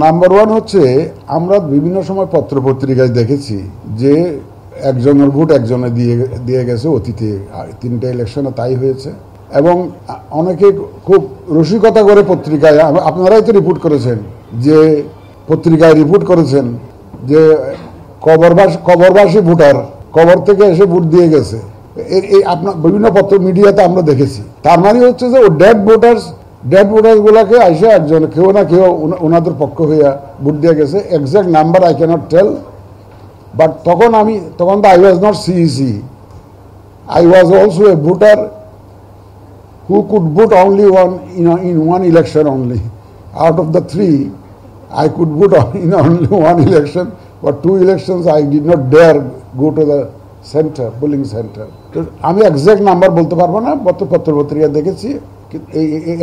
Number one হচ্ছে, আমরা বিভিন্ন সময় পত্রপত্রিকায় দেখেছি যে একজনের ভোট একজনে দিয়ে গেছে অতীতে, 3টে ইলেকশনে তাই হয়েছে। এবং অনেকে খুব রসিকতা করে পত্রিকায়, আপনারাই তো রিপোর্ট করেছেন, যে পত্রিকায় রিপোর্ট করেছেন যে কবরবাসী ভোটার কবর থেকে এসে ভোট দিয়ে গেছে। এই আপনার বিভিন্ন পত্র মিডিয়াতে আমরা দেখেছি। তার মানে হচ্ছে যে ও ডেড ভোটার্স গুলাকে আইসে একজন কেউ না কেউ ওনাদের পক্ষ হইয়া ভোট দিয়ে গেছে। Exact number I cannot tell, but তখন তো I was not CEC, I was also a voter who could vote only in one election only. Out of the 3, I could vote in only one election, but 2 elections I did not dare go to the polling center. তো আমি exact number বলতে পারবো না, পত্রিকা দেখেছি।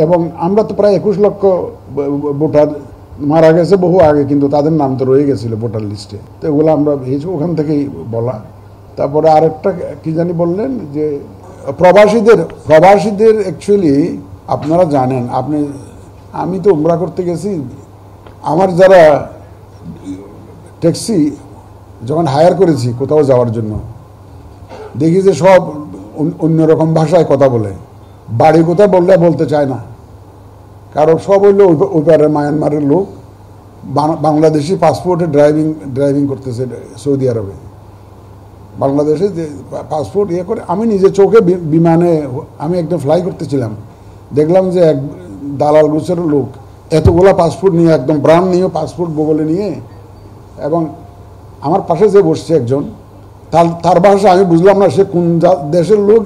এবং আমরা তো প্রায় 21 লক্ষ ভোটার মারা গেছে বহু আগে, কিন্তু তাদের নাম তো রয়ে গেছিল ভোটার লিস্টে। তো এগুলো আমরা ওখান থেকেই বলা। তারপরে আরেকটা কি জানি বললেন যে প্রবাসীদের অ্যাকচুয়ালি আপনারা জানেন, আমি তো উমরা করতে গেছি, আমার যারা ট্যাক্সি যখন হায়ার করেছি কোথাও যাওয়ার জন্য, দেখি যে সব অন্যরকম ভাষায় কথা বলে, বাড়ি কোথায় বলতে চায় না, কারণ সব হইলো ওই পারে মায়ানমারের লোক, বাংলাদেশি পাসপোর্টে ড্রাইভিং করতেছে সৌদি আরবে। বাংলাদেশে যে পাসপোর্ট করে, আমি নিজে চোখে বিমানে আমি একদম ফ্লাই করতেছিলাম, দেখলাম যে এক দালাল গোছের লোক এতগুলা পাসপোর্ট নিয়ে, একদম ব্রান্ড নিয়ে পাসপোর্ট বগলে নিয়ে, এবং আমার পাশে যে বসছে একজন, তার ভাষা আমি বুঝলাম না সে কোন দেশের লোক।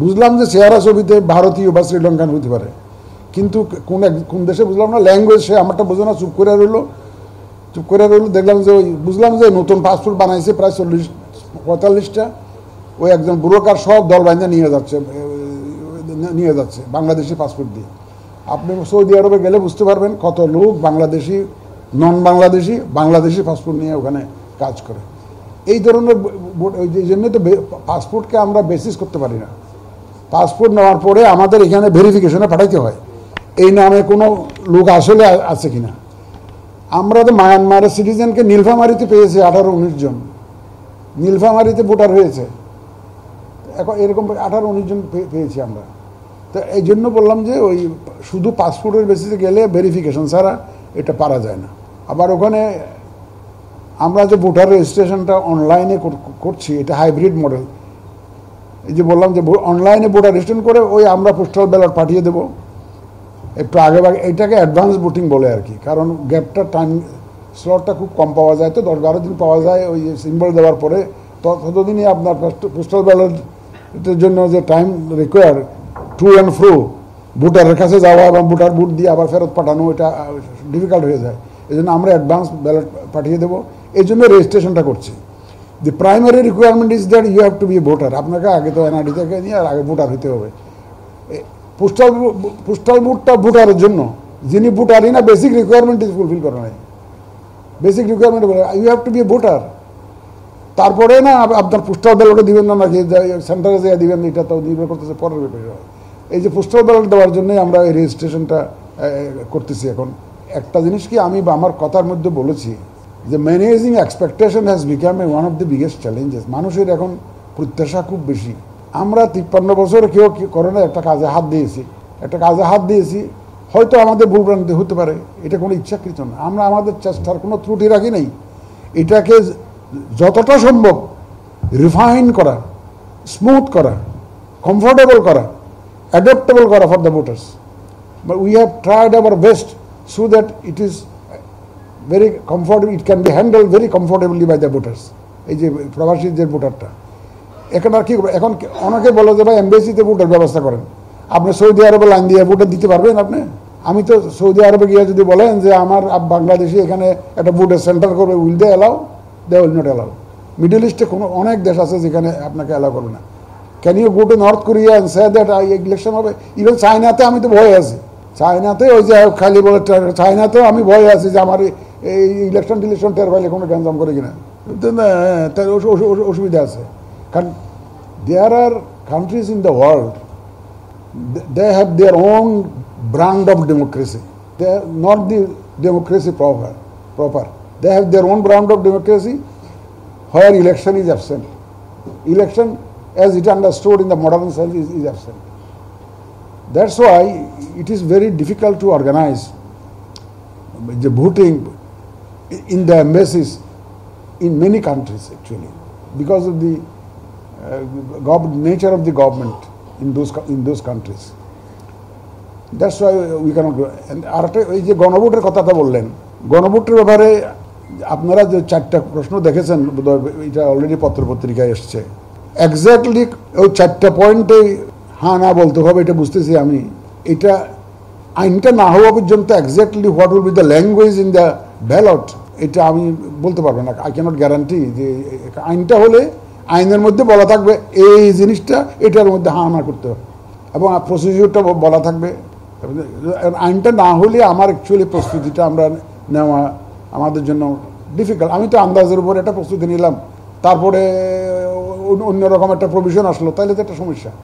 বুঝলাম যে চেহারা ছবিতে ভারতীয় বা শ্রীলঙ্কান হতে পারে, কিন্তু কোন দেশে বুঝলাম না। ল্যাঙ্গুয়েজ সে আমারটা বুঝলো না, চুপ করে রইলো। দেখলাম যে বুঝলাম যে নতুন পাসপোর্ট বানাইছে প্রায় 40-45টা। ওই একজন ব্রোকার সব দল বান্ধা নিয়ে যাচ্ছে বাংলাদেশি পাসপোর্ট দিয়ে। আপনি সৌদি আরবে গেলে বুঝতে পারবেন কত লোক নন বাংলাদেশি পাসপোর্ট নিয়ে ওখানে কাজ করে। এই ধরনের এই জন্য তো পাসপোর্টকে আমরা বেসিস করতে পারি না। পাসপোর্ট নেওয়ার পরে আমাদের এখানে ভেরিফিকেশনে পাঠাইতে হয় এই নামে কোনো লোক আসলে আছে কিনা। আমরা তো মায়ানমারের সিটিজেনকে নীলফামারীতে পেয়েছি 18-19 জন, নীলফামারীতে ভোটার হয়েছে, এখন এরকম 18-19 জন পেয়েছি আমরা। তো এই জন্য বললাম যে ওই শুধু পাসপোর্টের বেসিসে গেলে ভেরিফিকেশন ছাড়া এটা পারা যায় না। আবার ওখানে আমরা যে ভোটার রেজিস্ট্রেশনটা অনলাইনে করছি, এটা হাইব্রিড মডেল। এই যে বললাম যে অনলাইনে ভোটার রেজিস্ট্রেশন করে ওই আমরা পোস্টাল ব্যালট পাঠিয়ে দেবো একটু আগে। এইটাকে অ্যাডভান্স ভোটিং বলে আর কি, কারণ গ্যাপটা টাইম স্লটটা খুব কম পাওয়া যায়, তো 10-12 দিন পাওয়া যায় ওই সিম্বল দেওয়ার পরে। ততদিনই আপনার পোস্টাল ব্যালটের জন্য যে টাইম রিকোয়ার টু অ্যান্ড ফ্রো, ভোটারের কাছে যাওয়া এবং ভোট দিয়ে আবার ফেরত পাঠানো, এটা ডিফিকাল্ট হয়ে যায়। এই জন্য আমরা অ্যাডভান্স ব্যালট পাঠিয়ে দেবো, এই জন্য রেজিস্ট্রেশনটা করছি। The primary requirement is that you have to be a voter. আপনাকে আগে তো এনআইডি থেকে নিয়ে আর আগে ভোটার হতে হবে। পোস্টাল ভোটটা ভোটারের জন্য, যিনি ভোটারই না, বেসিক রিকোয়ারমেন্ট ইজ ফুলফিল করা নাই। Basic requirement you have to be a voter. তারপরে না আপনার পোস্টাল ব্যালটে দিবেন না, নাকি সেন্টারে যেয়ে দিবেন, এটা তো নির্ভর করতেছে পরের ব্যাপারে। এই যে পোস্টাল ব্যালট দেওয়ার জন্যই আমরা এই রেজিস্ট্রেশনটা করতেছি। এখন একটা জিনিস কি আমি আমার কথার মধ্যে বলেছি যে managing expectation has become one of the biggest challenges. মানুষের এখন প্রত্যাশা খুব বেশি। আমরা 53 বছরে কেউ করে না একটা কাজে হাত দিয়েছি, হয়তো আমাদের ভুলভ্রান্তি হতে পারে, এটা কোনো ইচ্ছাকৃত না। আমরা আমাদের চেষ্টার কোনো ত্রুটি রাখি নাই। এটাকে যতটা সম্ভব রিফাইন করা, স্মুথ করা, কমফোর্টেবল করা, অ্যাডাপ্টেবল করা for the voters. But we have tried our best so that it is very comfortable, it can be handle very comfortably by the voters. এই যে প্রবাসীদের ভোটারটা এখন আর কি, এখন অনেকে বলে যে ভাই এমবেসিতে ভোটের ব্যবস্থা করেন। আপনি সৌদি আরবে লাইন দিয়ে ভোটার দিতে পারবেন আপনি? আমি তো সৌদি আরবে গিয়ে যদি বলেন যে আমার বাংলাদেশি এখানে একটা ভোটের সেন্টার করবে, will they allow? They will not allow. Middle ইস্টে কোনো অনেক দেশ আছে যেখানে আপনাকে অ্যালাউ করবে না। Can you go to North Korea and say that election হবে? ইভেন চায়নাতে আমি তো ভয় আছি। চায়নাতে ওই যে খালি বলে, চায়নাতেও আমি ভয় আছি যে আমার এই ইলেকশন টের পাইলে কোনো গ্যাঞ্জাম করে কিনা, তার অসুবিধা আছে। কারণ there are countries in the world, they have their own brand of democracy. They are not the democracy proper. They have their own brand of democracy where election is absent. Election, as it understood in the modern sense, is absent. That's why it is very difficult to organize the voting in the embassies in many countries actually, because of the nature of the government in those countries. That's why we cannot go. And আরেকটা এই যে গণভোটের কথাটা বললেন, গণভোটের ব্যাপারে আপনারা যে 4টা প্রশ্ন দেখেছেন, এটা অলরেডি পত্রপত্রিকায় এসছে, এক্স্যাক্টলি ওই 4টা পয়েন্টে হ্যাঁ না বলতে হবে, এটা বুঝতেছি আমি। এটা আইনটা না হওয়া পর্যন্ত exactly what will be the language in the ballot, এটা আমি বলতে পারবো না। আই ক্যানট গ্যারান্টি যে আইনটা হলে আইনের মধ্যে বলা থাকবে এই জিনিসটা, এটার মধ্যে হ্যাঁ না করতে হবে এবং প্রসিডিউরটা বলা থাকবে। আইনটা না হলে আমার অ্যাকচুয়ালি প্রস্তুতিটা আমরা নেওয়া আমাদের জন্য ডিফিকাল্ট। আমি তো আন্দাজের উপর একটা প্রস্তুতি নিলাম, তারপরে অন্যরকম একটা প্রভিশন আসলো, তাহলে তো একটা সমস্যা।